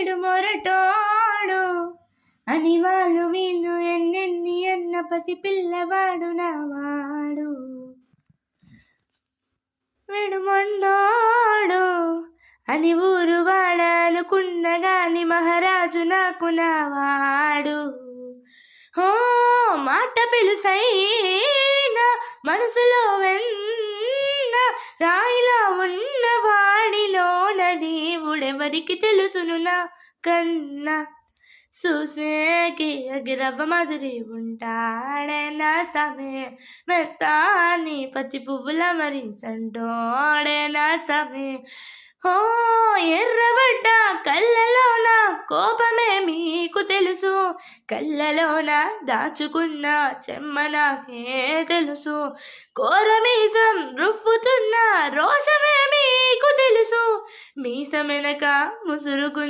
వీడు మొరటోడు అని వాళ్ళు వీళ్ళు ఎన్నెన్ని అన్న పసి పిల్లవాడు నావాడు. వీడు మొండోడు అని ఊరు వాడనుకున్న గాని మహారాజు నాకు నావాడు. ఓ మాట పిలుసైనా మనసులో వెన్న రాయిలా ఉన్న వాడిలోన దేవుడెవరికి తెలుసును నా కన్నా. చూసేకి ఎగిరవ్వ మాదిరి ఉంటాడే నా సమే మెత్తాని పత్తి పువ్వుల మరి సంటోడే నా సమే. ఓ ఎర్రబడ్డ కళ్ళలోన కోపమే మీకు తెలుసు, కళ్ళలోన దాచుకున్న చెమ్మ నాకే తెలుసు. కోరమీసం రుఫ్ఫుతున్న రోషమే మీకు తెలుసు, మీసమెనక ముసురుకు